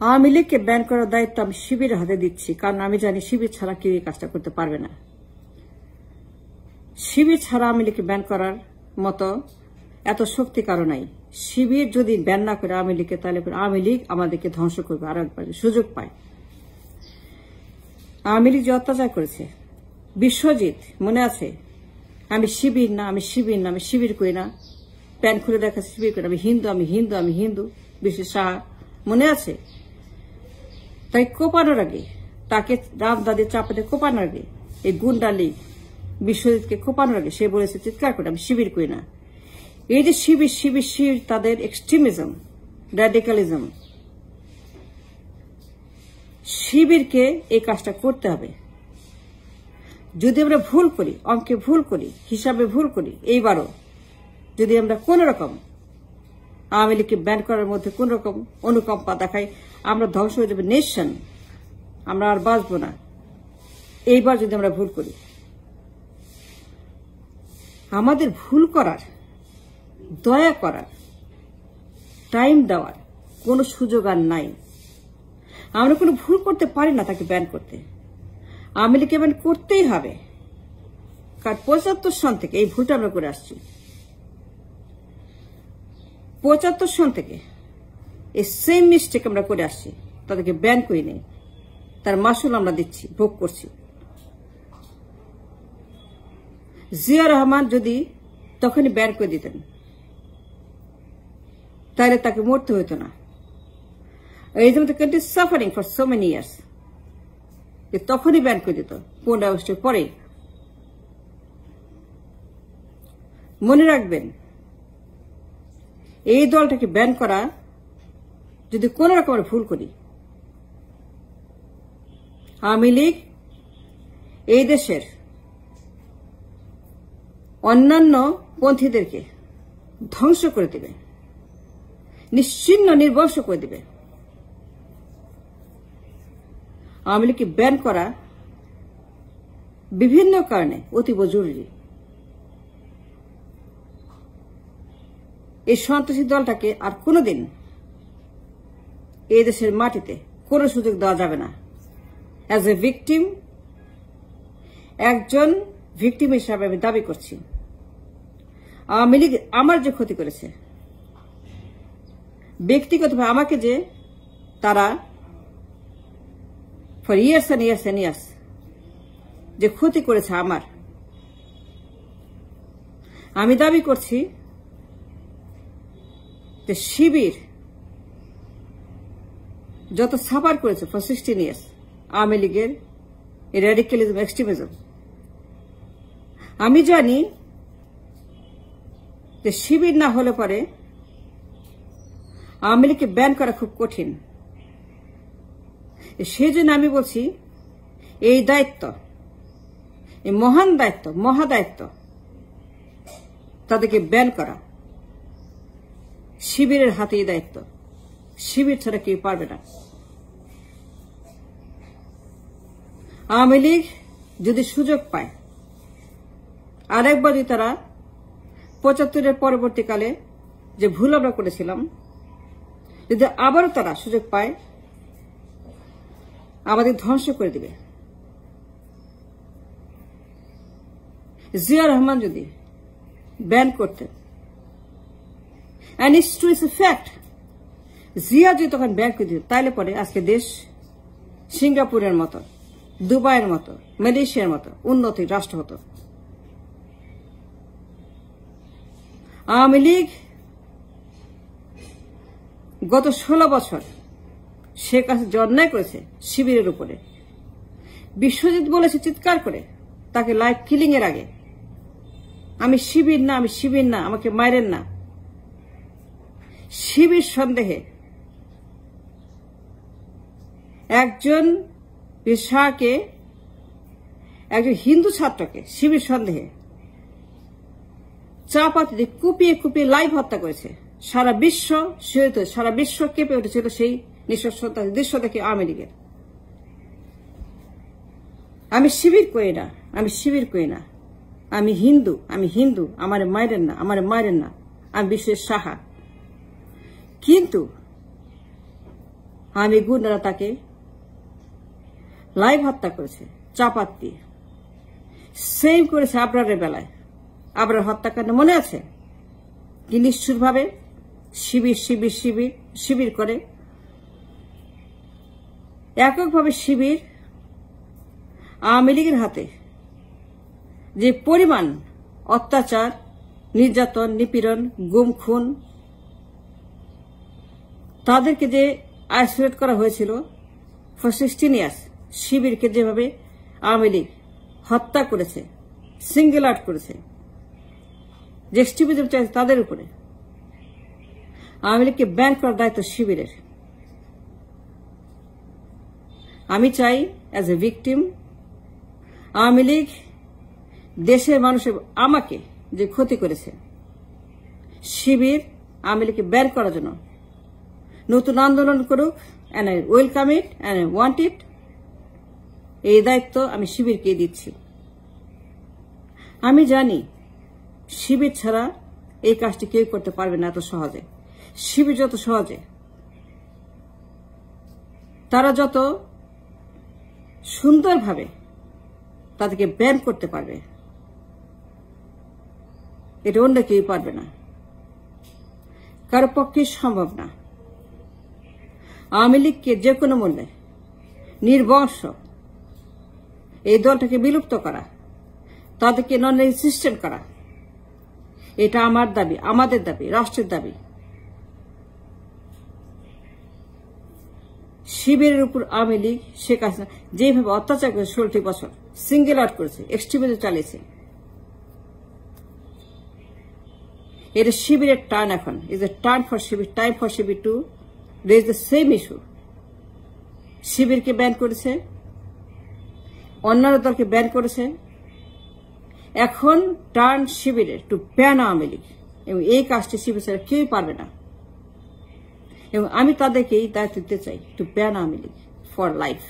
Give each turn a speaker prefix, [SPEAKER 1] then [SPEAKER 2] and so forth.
[SPEAKER 1] আওয়ামী লীগকে ব্যান করার দায়িত্ব আমি শিবিরের হাতে দিচ্ছি, কারণ আমি জানি শিবির ছাড়া কেউ এই কাজটা করতে পারবে না। শিবির ছাড়া আওয়ামী লীগকে ব্যান করার মতো এত শক্তি কারো নাই। শিবির যদি ব্যান না করে আওয়ামী লীগকে, তাহলে আওয়ামী লীগ আমাদেরকে ধ্বংস করবে আরো একবার সুযোগ পায়। আওয়ামী লীগ যে অত্যাচার করেছে, বিশ্বজিৎ মনে আছে? আমি শিবির না, আমি শিবির না, আমি শিবির করি না, প্যান খুলে দেখা শিবির করি, আমি হিন্দু, আমি হিন্দু, আমি হিন্দু, বিশ্ব শাহ মনে আছে? তাই কোপানোর আগে, তাকে রামদাদের চাপাতে কোপানোর আগে, এই গুন্ডা লীগ বিশ্বজিৎকে কোপানোর আগে সে বলেছে চিৎকার করে, আমি শিবির করি না। এই যে শিবির শিবির শিবির, তাদের এক্সট্রিমিজম, র্যাডিক্যালিজম, শিবিরকে এই কাজটা করতে হবে। যদি আমরা ভুল করি, অঙ্কে ভুল করি, হিসাবে ভুল করি, এইবারও যদি আমরা কোন রকম আওয়ামী লীগকে ব্যান করার মধ্যে কোন রকম অনুকম্পা দেখাই, আমরা ধ্বংস হয়ে যাবে নেশন, আমরা আর বাঁচবো না। এইবার যদি আমরা ভুল করি, আমাদের ভুল করার, দয়া করার, টাইম দেওয়ার কোনো সুযোগ আর নাই। আমরা কোনো ভুল করতে পারি না তাকে ব্যান করতে। আওয়ামী লীগকে ব্যান করতেই হবে, কারণ ৭৫ সন থেকে এই ভুলটা আমরা করে আসছি। ৭৫ সন থেকে এই সেম মিস্টেক আমরা করে আসছি, তাদেরকে ব্যান করি নেই, তার মাসুল আমরা দিচ্ছি, ভোগ করছি। জিয়া রহমান যদি তখনই ব্যান করে দিতেন, তাহলে তাকে মরতে হইতো না। এই জন্য country suffering for so many years, তখনই ব্যান করে দিত 15 আগস্টের পরে। মনে রাখবেন, এই দলটাকে ব্যান করা যদি কোন রকমের ভুল করি, আওয়ামী লীগ এই দেশের অন্যান্য পন্থীদেরকে ধ্বংস করে দেবে, নিশ্চিহ্ন নির্বংশ করে দেবে। আওয়ামী লীগকে ব্যান করা বিভিন্ন কারণে অতীব জরুরি। এই সন্ত্রাসী দলটাকে আর কোনোদিন এই দেশের মাটিতে কোনো সুযোগ দেওয়া যাবে না। অ্যাজ এ ভিকটিম, একজন ভিকটিম হিসাবে আমি দাবি করছি, আওয়ামী লীগ আমার যে ক্ষতি করেছে, ব্যক্তিগতভাবে আমাকে যে তারা for years and years and years যে ক্ষতি করেছে আমার, আমি দাবি করছি যে শিবির যত সাফার করেছে ফর 16 ইয়ার্স আওয়ামী লীগের এই র্যাডিক্যালিজম, এক্সট্রিমিজম, আমি জানি যে শিবির না হলে পরে আওয়ামী লীগকে ব্যান করা খুব কঠিন। সেই জন্য আমি বলছি, এই দায়িত্ব, এই মহান দায়িত্ব, মহাদায়িত্ব, তাদেরকে ব্যান করা শিবিরের হাতেই দায়িত্ব। শিবির ছাড়া কেউ পারবে না। আওয়ামী লীগ যদি সুযোগ পায়, আরেকবার যদি তারা ৭৫-এর পরবর্তীকালে যে ভুল আমরা করেছিলাম, যদি আবারও তারা সুযোগ পায়, আমাদের ধ্বংস করে দিবে। জিয়া রহমান যদি ব্যান করতেন, and it's true, it's a fact, Zia যদি তখন ব্যান করে দিত, তাহলে পরে আজকে দেশ সিঙ্গাপুরের মতো, দুবাইয়ের মতো, মালয়েশিয়ার মতো উন্নত রাষ্ট্র হতো। আওয়ামী লীগ গত 16 বছর শেখ হাসিনা যে অন্যায় করেছে শিবিরের উপরে, বিশ্বজিৎ বলেছে চিৎকার করে তাকে লাইভ কিলিং এর আগে, আমি শিবির না, আমি শিবির না, আমাকে মারেন না। শিবির সন্দেহে একজন পেশাকে, একজন হিন্দু ছাত্রকে শিবির সন্দেহে চাপাতি দিয়ে কুপিয়ে কুপিয়ে লাইভ হত্যা করেছে। সারা বিশ্ব শিহরিত, সারা বিশ্ব কেঁপে উঠেছিল সেই নৃশংসতার দৃশ্য দেখে আওয়ামী লীগের। আমি শিবির করি না, আমি শিবির করি না, আমি হিন্দু, আমি হিন্দু, আমারে মারেন না, আমারে মারেন না, আমি বিশ্বের সাহা। কিন্তু আমি গুন্ডারা তাকে লাইভ হত্যা করেছে চাপাত দিয়ে। সেম করেছে আবরারের বেলায়। আবরার হত্যাকাণ্ড মনে আছে? কি নিষ্ঠুরভাবে শিবির শিবির শিবির শিবির করে এককভাবে শিবির আওয়ামী লীগের হাতে যে পরিমাণ অত্যাচার, নির্যাতন, নিপীড়ন, গুম খুন, তাদেরকে যে আইসোলেট করা হয়েছিল ফর 16 ইয়ার্স, শিবিরকে যেভাবে আওয়ামী লীগ হত্যা করেছে, সিঙ্গেল আউট করেছে, যে এক্সট্রিমিজম চাইছে তাদের উপরে, আওয়ামী লীগকে ব্যান করার দায়িত্ব শিবিরের। আমি চাই as a victim, Awami League দেশের মানুষের আমাকে যে ক্ষতি করেছে, শিবির আওয়ামী লীগকে ব্যান করার জন্য নতুন আন্দোলন করুক, and I welcome it and I want it। এই দায়িত্ব আমি শিবিরকে দিচ্ছি। আমি জানি শিবির ছাড়া এই কাজটি কেউ করতে পারবে না এত সহজে। শিবির যত সহজে, তারা যত সুন্দরভাবে তাদেরকে ব্যান করতে পারবে, এটা অন্য কেউ পারবে না, কারো পক্ষে সম্ভব না। আওয়ামী লীগকে যে কোনো মূল্যে নির্বংশ এই দলটাকে বিলুপ্ত করা, তাদেরকে নন রেজিস্ট্যান্ট করা, এটা আমার দাবি, আমাদের দাবি, রাষ্ট্রের দাবি। শিবিরের উপর আওয়ামী লীগ শেখ হাসিনা যেভাবে অত্যাচার করেছে 16টি বছর, সিঙ্গেল আউট করেছে, এক্সট্রিমিজম চালিয়েছে, এটা শিবিরের টার্ন। এখন is a turn for Shibir, time for Shibir to raise the same issue. শিবিরকে ব্যান করেছে, অন্যান্য দলকে ব্যান করেছে, এখন টার্ন শিবিরের টু ব্যান আওয়ামী লীগ, এবং এই কাজটি শিবির ছাড়া কেউই পারবে না। এবং আমি তাদেরকে এই দায়িত্ব দিতে চাই to ban Awami League for life.